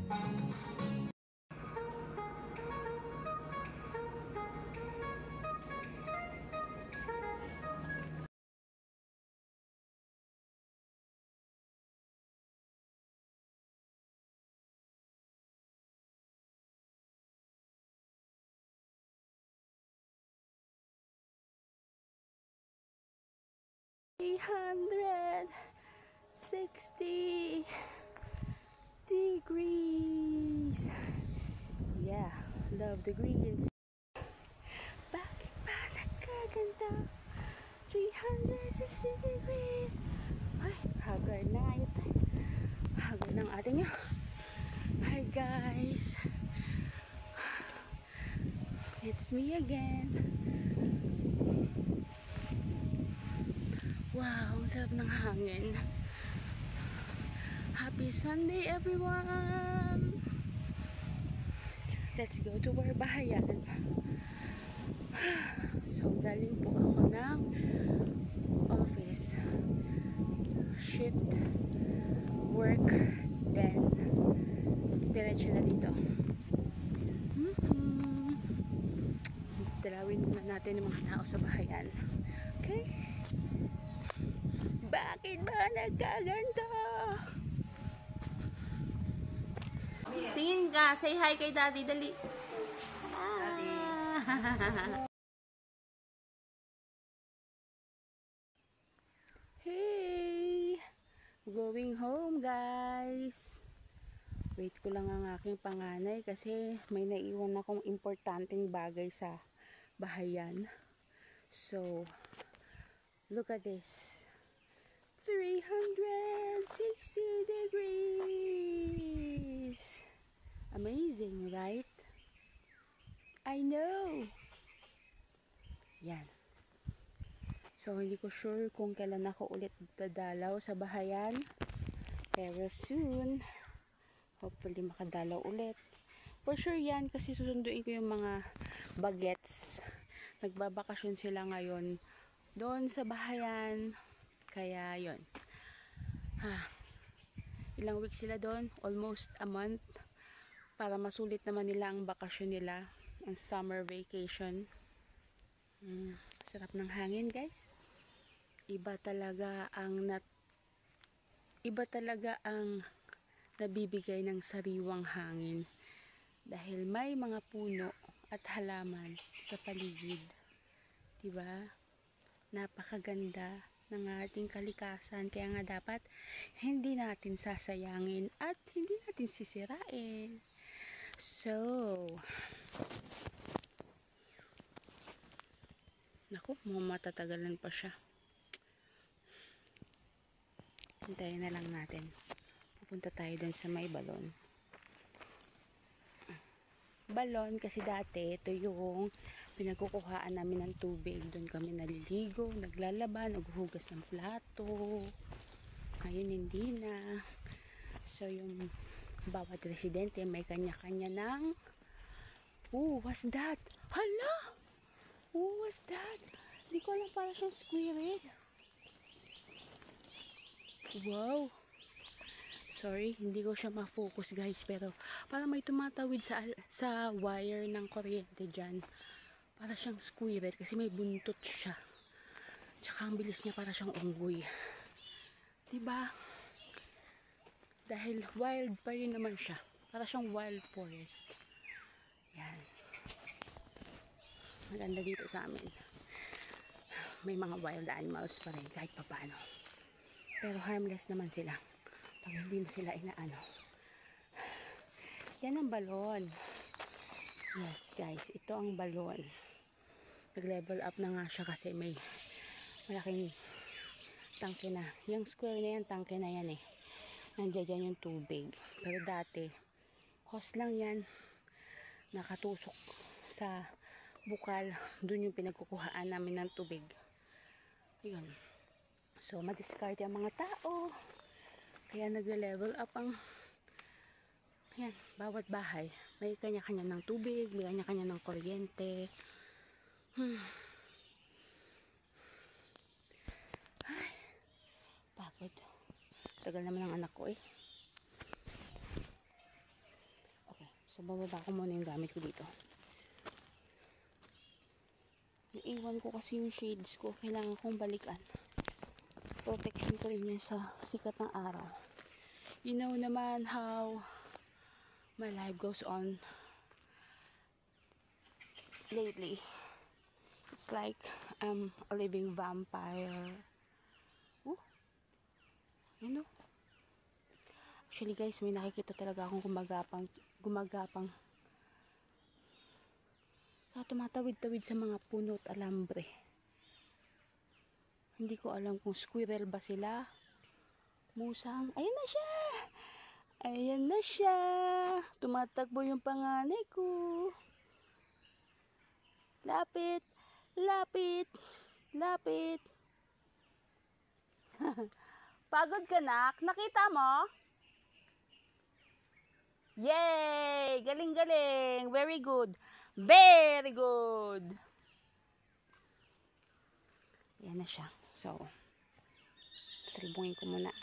360 degrees. Yeah, love the greens. Bakit ba nagkaganda? 360 degrees. Ay, haggard na ngayon. Haggard ng ating nyo. Hi guys. It's me again. Wow, ang sarap ng hangin. Happy Sunday everyone! Let's go to our bahayan. So, galing po ako ng office. Shift, work, then diretso na dito. Dalawin muna natin yung mga tao sa bahayan. Okay? Bakit ba nagkaganda? Tingin ka, say hi kay daddy, dali. Daddy. Hey! Going home guys. Wait ko lang ang aking panganay kasi may naiwan akong importanteng bagay sa bahayan. So, look at this. 360 degrees. Amazing, right? I know. Yan. So, hindi ko sure kung kailan ako ulit dadalaw sa bahayan. Pero soon, hopefully makadalaw ulit. For sure yan kasi susunduin ko yung mga bagets. Nagbabakasyon sila ngayon doon sa bahayan. Kaya yon. Ilang weeks sila doon, almost a month, para masulit naman nila ang bakasyon nila, ang summer vacation. Sarap ng hangin guys. Iba talaga ang nabibigay ng sariwang hangin dahil may mga puno at halaman sa paligid. Diba? Napakaganda ng ating kalikasan, kaya nga dapat hindi natin sasayangin at hindi natin sisirain. So, naku, matatagalan pa siya. Hintayin na lang natin. Pupunta tayo dun sa may balon. Balon kasi dati ito yung pinagkukuhaan namin ng tubig. Doon kami naliligo, naglalaba, naghuhugas ng plato. Ngayon hindi na. So yung bawat residente may kanya-kanya ng what's that? Hala! What's that? Hindi ko alam, para siyang squirrel. Wow! Sorry, hindi ko siya ma-focus guys, pero parang may tumatawid sa wire ng kuryente dyan. Para siyang squirrel kasi may buntot siya. Tsaka ang bilis niya, para siyang unggoy. Diba? Dahil wild pa rin naman siya. Para siyang wild forest. Yan. Maganda dito sa amin. May mga wild animals pa rin kahit papaano. Pero harmless naman sila. Pag hindi mo sila inaano. Yan ang balon. Yes guys, ito ang balon. Nag-level up na nga siya kasi may malaking tangke na. Yung square na yan, tangke na yan eh. Nandiyan dyan yung tubig. Pero dati, hose lang yan. Nakatusok sa bukal. Doon yung pinagkukuhaan namin ng tubig. Ayun. So, madiscard yung mga tao. Kaya nag-level up ang yan, bawat bahay. May kanya-kanya ng tubig, may kanya-kanya ng kuryente. Ay, pagod. Tagal naman ang anak ko eh. bababa ko muna yung gamit ko dito. Naiwan ko kasi yung shades ko. Kailangan kong balikan. Protection ko rin yan sa sikat ng araw. You know naman how my life goes on lately. It's like I'm a living vampire. Oh, you know. Actually guys, may nakikita talaga akong gumagapang tumatawid-tawid sa mga puno at alambre. Hindi ko alam kung squirrel ba sila, musang. Ayan na siya! Ayan na siya! Tumatakbo yung panganay ko. Lapit! Lapit! Lapit! Pagod ka, nak? Nakita mo? Yay! Galing-galing! Very good! Very good! Yan na siya. So, salubungin ko muna.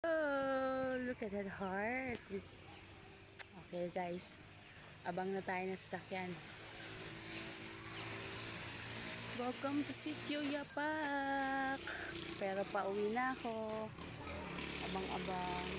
Oh, look at that heart. Okay guys, abang na tayo ng sasakyan. Welcome to Sitio Yapak. Pero pauwi na ako. Abang-abang.